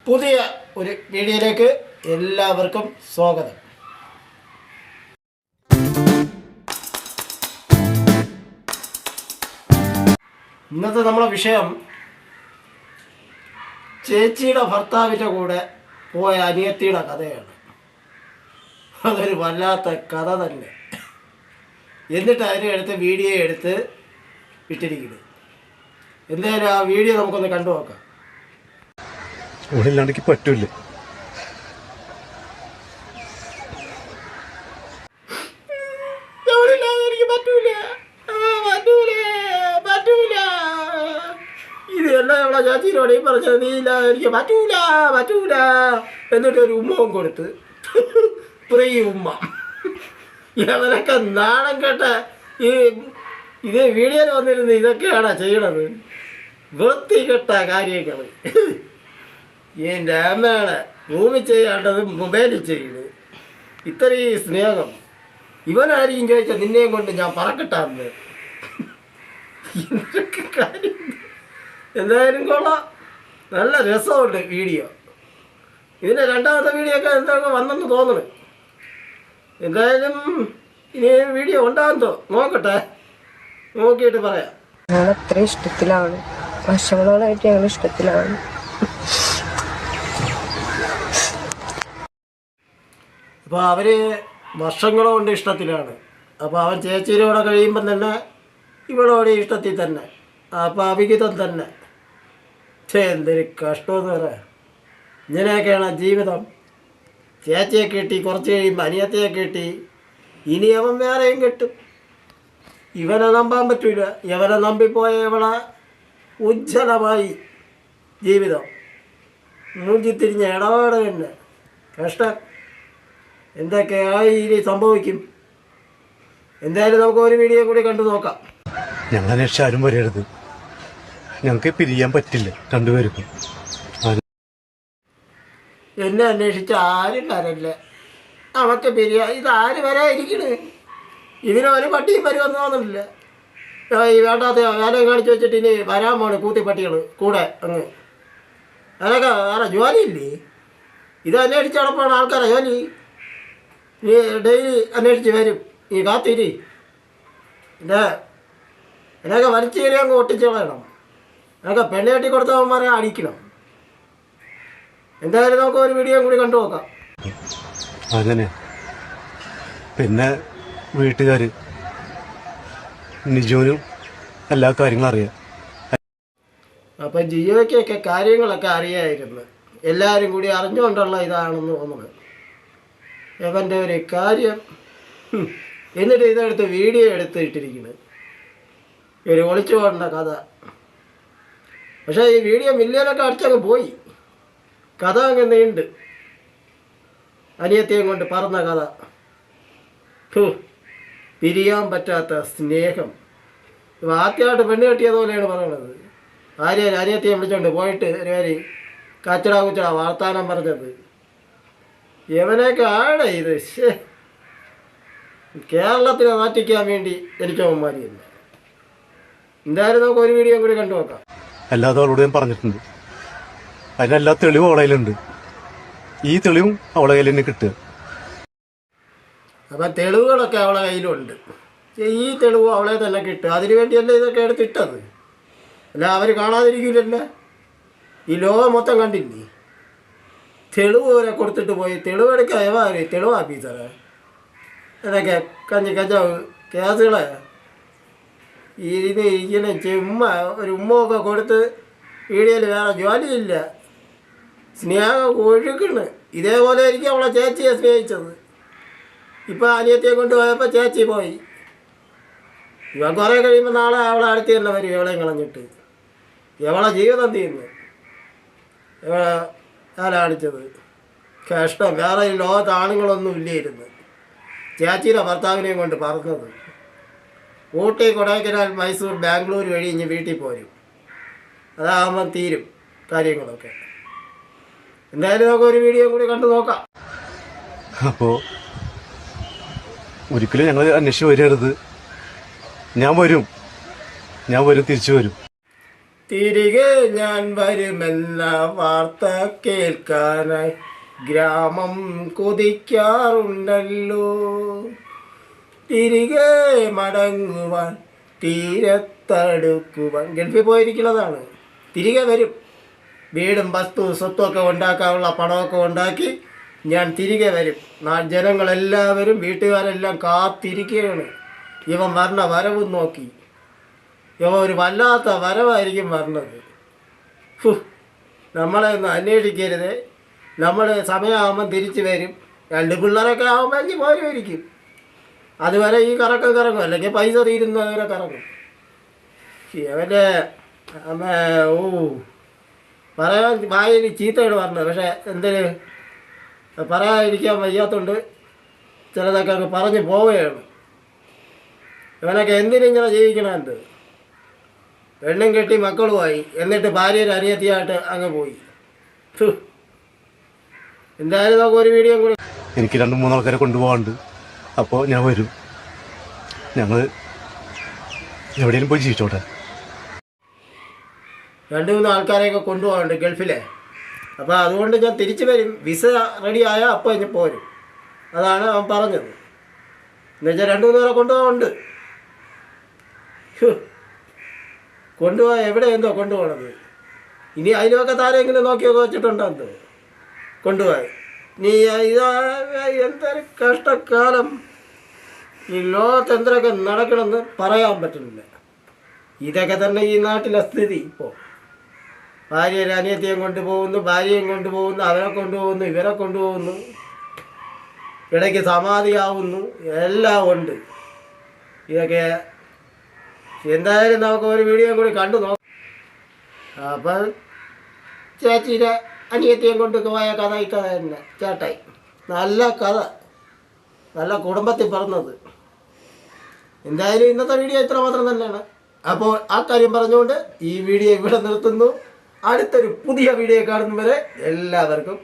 പുതിയ ഒരു വീഡിയോയിലേക്ക് എല്ലാവർക്കും സ്വാഗതം. ഇന്നത്തെ നമ്മളെ വിഷയം ചേച്ചിയുടെ ഭർത്താവിൻ്റെ കൂടെ പോയ അനിയത്തിയുടെ കഥയാണ്. അതൊരു വല്ലാത്ത കഥ തന്നെ. എന്നിട്ട് അതിനെ എടുത്ത് വീഡിയോ എടുത്ത് ഇട്ടിരിക്കുന്നത്. എന്തായാലും ആ വീഡിയോ നമുക്കൊന്ന് കണ്ടു നോക്കാം. ഇവിടെ ഇല്ലാണ്ടെങ്കിൽ പറ്റൂല. ഇതെല്ലാം ഇവിടെ ചാച്ചിയിലോടെ പറഞ്ഞത് നീ ഇല്ലാതെ എനിക്ക് പറ്റൂല എന്നിട്ട് ഒരു ഉമ്മവും കൊടുത്ത് പ്രീ ഉമ്മ. ഇവരൊക്കെ നാണം കേട്ട ഇതേ വീഡിയോയിൽ വന്നിരുന്ന് ഇതൊക്കെയാണോ ചെയ്യണത്? വൃത്തികെട്ട കാര്യങ്ങൾ. എൻ്റെ അമ്മയാണ് റൂമിൽ ചെയ്യാണ്ടത് മൊബൈലിൽ ചെയ്യുന്നത്. ഇത്രയും സ്നേഹം ഇവനായിരിക്കും ചോദിച്ചാൽ നിന്നെയും കൊണ്ട് ഞാൻ പറക്കട്ടാന്ന്. എന്തൊക്കെ കാര്യം. എന്തായാലും കൊള്ളാം, നല്ല രസമുണ്ട് വീഡിയോ. ഇതിൻ്റെ രണ്ടാമത്തെ വീഡിയോ ഒക്കെ എന്തൊക്കെ വന്നെന്ന് തോന്നുന്നു. എന്തായാലും ഇനി വീഡിയോ ഉണ്ടാകുന്നോ നോക്കട്ടെ, നോക്കിയിട്ട് പറയാം. ഞങ്ങൾ അത്ര ഇഷ്ടത്തിലാണ്, വർഷങ്ങളോളായിട്ട് ഞങ്ങൾ ഇഷ്ടത്തിലാണ്. അപ്പോൾ അവർ വർഷങ്ങളുകൊണ്ട് ഇഷ്ടത്തിലാണ്. അപ്പോൾ അവൻ ചേച്ചിയിലൂടെ കഴിയുമ്പം തന്നെ ഇവളോടെ ഇഷ്ടത്തിൽ തന്നെ. അപ്പോൾ അവിഹിതം തന്നെ. എന്തൊരു കഷ്ടമെന്ന് പറയാം. ഇങ്ങനെയൊക്കെയാണ് ജീവിതം. ചേച്ചിയെ കെട്ടി, കുറച്ച് കഴിയുമ്പോൾ അനിയത്തിയെ കെട്ടി, ഇനി അവൻ വേറെയും കെട്ടും. ഇവനെ നമ്പാൻ പറ്റൂല. ഇവനെ നമ്പിപ്പോയ ഇവളെ ഉജ്ജ്വലമായി ജീവിതം. മൂഞ്ചിത്തിരിഞ്ഞ ഇടപാട് തന്നെ. കഷ്ടം. എന്തൊക്കെയായി ഇനി സംഭവിക്കും. എന്തായാലും നമുക്ക് ഒരു വീഡിയോ കൂടി കണ്ടു നോക്കാം. ഞങ്ങൾ അന്വേഷിച്ച് ആരും വരരുത്. ഞങ്ങൾക്ക് പിരിയാൻ പറ്റില്ല രണ്ടുപേർക്കും. എന്നെ അന്വേഷിച്ച് ആരും വരല്ല. നമുക്ക് പിരിയാ. ഇതാര് വരാതിരിക്കണ്? ഇതിനൊരു പട്ടിയും വരുമെന്ന് തോന്നുന്നില്ല. ഈ വേണ്ടാത്ത വേല കാണിച്ച് വെച്ചിട്ട് ഇനി വരാൻ പോണ് കൂത്തിപ്പട്ടികൾ കൂടെ അങ്ങ്. അതൊക്കെ വേറെ ജോലിയില്ലേ? ഇത് അന്വേഷിച്ച് നടപ്പാണ് ആൾക്കാരെ ജോലി. നീ ഡെയിലി അന്വേഷിച്ച് വരും. ഈ കാത്തിരി എന്നൊക്കെ വലിച്ചു കയറി അങ്ങ് ഒട്ടിച്ച് കളയണം. എന്നൊക്കെ പെണ്ണ് കെട്ടി കൊടുത്തവന്മാരെ അടിക്കണം. എന്തായാലും നമുക്ക് ഒരു വീഡിയോ കൂടി കണ്ടു നോക്കാം. അങ്ങനെ പിന്നെ വീട്ടുകാർ നിജോനും എല്ലാ കാര്യങ്ങളും അറിയാം. അപ്പം ജിയോയ്ക്കൊക്കെ കാര്യങ്ങളൊക്കെ അറിയായിരുന്നു. എല്ലാവരും കൂടി അറിഞ്ഞുകൊണ്ടുള്ള ഇതാണെന്ന് തോന്നുന്നത്. ഇവൻ്റെ ഒരു കാര്യം. എന്നിട്ട് ഇതെടുത്ത് വീഡിയോ എടുത്ത് ഇട്ടിരിക്കുന്നത് ഒരു ഒളിച്ചു പോകേണ്ട കഥ. പക്ഷേ ഈ വീഡിയോ മില്യനൊക്കെ അടിച്ചങ്ങ് പോയി. കഥ അങ്ങ് നീണ്ട്. അനിയത്തെയും കൊണ്ട് പറഞ്ഞ കഥ. പിരിയാൻ പറ്റാത്ത സ്നേഹം. ഇപ്പം ആദ്യമായിട്ട് പെണ്ണ് കെട്ടിയതുപോലെയാണ് പറയണത്. അനിയത്തിയെ വിളിച്ചോണ്ട് പോയിട്ട് ഒരു പേര് കച്ചട കുച്ചട വാർത്താനം പറഞ്ഞത്. യവനൊക്കെ ആടെ ഇത് കേരളത്തിനെ നാട്ടിക്കാൻ വേണ്ടി എനിക്കവന്മാരില്ല. എന്തായാലും നമുക്ക് ഒരു വീഡിയോ കൂടി കണ്ടു നോക്കാം. അല്ലാതെ അവളോട് ഞാൻ പറഞ്ഞിട്ടുണ്ട്. അതിനെല്ലാ തെളിവും അവളെ കയ്യിലുണ്ട്. ഈ തെളിവും അവളെ കയ്യിൽ തന്നെ കിട്ടുക. അപ്പം തെളിവുകളൊക്കെ അവളെ കയ്യിലുണ്ട്. ഈ തെളിവും അവളെ തന്നെ കിട്ടുക. അതിനു വേണ്ടിയല്ലേ ഇതൊക്കെ എടുത്തിട്ടത്. അല്ല അവർ കാണാതിരിക്കില്ലല്ലോ. ഈ ലോകം മൊത്തം കണ്ടില്ലേ? തെളിവ് വരെ കൊടുത്തിട്ട് പോയി. തെളിവെടുക്കാൻ എവാറ് തെളിവ് ഓഫീസറെ ഇതൊക്കെ കഞ്ചാവ് കേസുകളെ ഇത് ഇങ്ങനെ ഒരു ഉമ്മൊക്കെ കൊടുത്ത് വീഡിയോയിൽ വേറെ ജോലിയില്ല. സ്നേഹം ഒഴുകണ്. ഇതേപോലെ ആയിരിക്കും അവളെ ചേച്ചിയെ സ്നേഹിച്ചത്. ഇപ്പം അനിയത്തിയെ കൊണ്ട് പോയപ്പോൾ ചേച്ചി പോയി. ഇവൻ കുറേ കഴിയുമ്പോൾ നാളെ അവളെ അടുത്ത് തന്നെ വരും. എവളെയും കളഞ്ഞിട്ട് എവളെ ജീവിതം തീർന്നു. കാണിച്ചത് കഷ്ടം. വേറെ ഈ ലോകത്ത് ആണുങ്ങളൊന്നും ഇല്ലായിരുന്നു. ചേച്ചിയുടെ ഭർത്താവിനെയും കൊണ്ട് പറഞ്ഞത്. ഊട്ടി, കൊടൈക്കനാൽ, മൈസൂർ, ബാംഗ്ലൂർ വഴി ഇനി വീട്ടിൽ പോരും. അതാകുമ്പം തീരും കാര്യങ്ങളൊക്കെ. എന്തായാലും നമുക്ക് ഒരു വീഡിയോ കൂടി കണ്ടു നോക്കാം. അപ്പോൾ ഒരിക്കലും ഞങ്ങൾ അന്വേഷിച്ച് വരരുത്. ഞാൻ വരും, തിരിച്ചു വരും. തിരികെ ഞാൻ വരുമെന്ന വാർത്ത കേൾക്കാനായി ഗ്രാമം കൊതിക്കാറുണ്ടല്ലോ. തിരികെ മടങ്ങുവാൻ തീരത്തടുക്കുവാൻ. ഗൾഫിൽ പോയിരിക്കുന്നതാണ്. തിരികെ വരും. വീടും വസ്തു സ്വത്തുമൊക്കെ ഉണ്ടാക്കാനുള്ള പണമൊക്കെ ഉണ്ടാക്കി ഞാൻ തിരികെ വരും. ജനങ്ങളെല്ലാവരും വീട്ടുകാരെല്ലാം കാത്തിരിക്കുകയാണ്. ഇവൻ വരണ വരവും നോക്കി. ഇവ ഒരു വല്ലാത്ത വരവായിരിക്കും വരണത്. നമ്മളെ ഒന്ന് അന്വേഷിക്കരുത്. നമ്മൾ സമയമാകുമ്പം തിരിച്ചു വരും. 2 പിള്ളേരൊക്കെ ആകുമ്പോൾ എനിക്ക് പോരുമായിരിക്കും. അതുവരെ ഈ കറക്കം കറങ്ങും, അല്ലെങ്കിൽ പൈസ തീരുന്നവരെ കറങ്ങും. അവൻ്റെ അമ്മ പറയാൻ വായിൽ ചീത്തയോട് പറഞ്ഞത്. പക്ഷേ എന്തിന് പറയാതിരിക്കാൻ വയ്യാത്തതുകൊണ്ട് ചിലതൊക്കെ അങ്ങ് പറഞ്ഞ് പോവുകയാണ്. ഇവനൊക്കെ എന്തിനിങ്ങനെ ജീവിക്കണം? എന്ത് പെണ്ണും കെട്ടി മക്കളുമായി, എന്നിട്ട് ഭാര്യയുടെ അനിയത്തിയായിട്ട് അങ്ങ് പോയി. എന്തായാലും നമുക്ക് ഒരു വീഡിയോ കൂടി. എനിക്ക് 2-3 ആൾക്കാരെ കൊണ്ടുപോകാണ്ട്. അപ്പോൾ ഞാൻ വരും. ഞങ്ങൾ എവിടെയെങ്കിലും പോയി ജീവിച്ചോട്ടെ. 2-3 ആൾക്കാരെയൊക്കെ കൊണ്ടുപോകാനുണ്ട് ഗൾഫിലെ. അപ്പോൾ അതുകൊണ്ട് ഞാൻ തിരിച്ചു വരും. വിസ റെഡിയായാൽ അപ്പോൾ ഇനി പോരും. അതാണ് അവൻ പറഞ്ഞത്. എന്നുവെച്ചാൽ 2-3 പേരെ കൊണ്ടുപോകാനുണ്ട്. കൊണ്ടുപോകാൻ എവിടെ എന്തോ കൊണ്ടുപോകണത്. ഇനി അതിനൊക്കെ താരെങ്കിലും നോക്കിയൊക്കെ വെച്ചിട്ടുണ്ടോ എന്തോ കൊണ്ടുപോയി. നീ ഇതാ എന്തൊരു കഷ്ടക്കാലം. ഈ ലോകത്ത് എന്തൊക്കെ നടക്കണമെന്ന് പറയാൻ പറ്റുന്നില്ല. ഇതൊക്കെ തന്നെ ഈ നാട്ടിലെ സ്ഥിതി. ഇപ്പോൾ ഭാര്യയുടെ അനിയത്തിയും കൊണ്ടുപോകുന്നു, ഭാര്യയും കൊണ്ടുപോകുന്നു, അവരെ കൊണ്ടുപോകുന്നു, ഇവരെ കൊണ്ടുപോകുന്നു, ഇടയ്ക്ക് സമാധിയാവുന്നു, എല്ലാം ഉണ്ട്. ഇതൊക്കെ എന്തായാലും നമുക്ക് ഒരു വീഡിയോ കൂടി കണ്ടു നോക്കാം. അപ്പം ചേച്ചിയുടെ അനിയത്തിയും കൊണ്ട് പോയ കഥ ഈ കഥ തന്നെ. ചേട്ടായി നല്ല കഥ, നല്ല കുടുംബത്തിൽ പറഞ്ഞത്. എന്തായാലും ഇന്നത്തെ വീഡിയോ ഇത്ര മാത്രം തന്നെയാണ്. അപ്പോൾ ആ കാര്യം പറഞ്ഞുകൊണ്ട് ഈ വീഡിയോ ഇവിടെ നിർത്തുന്നു. അടുത്തൊരു പുതിയ വീഡിയോ കാണുന്നവരെ എല്ലാവർക്കും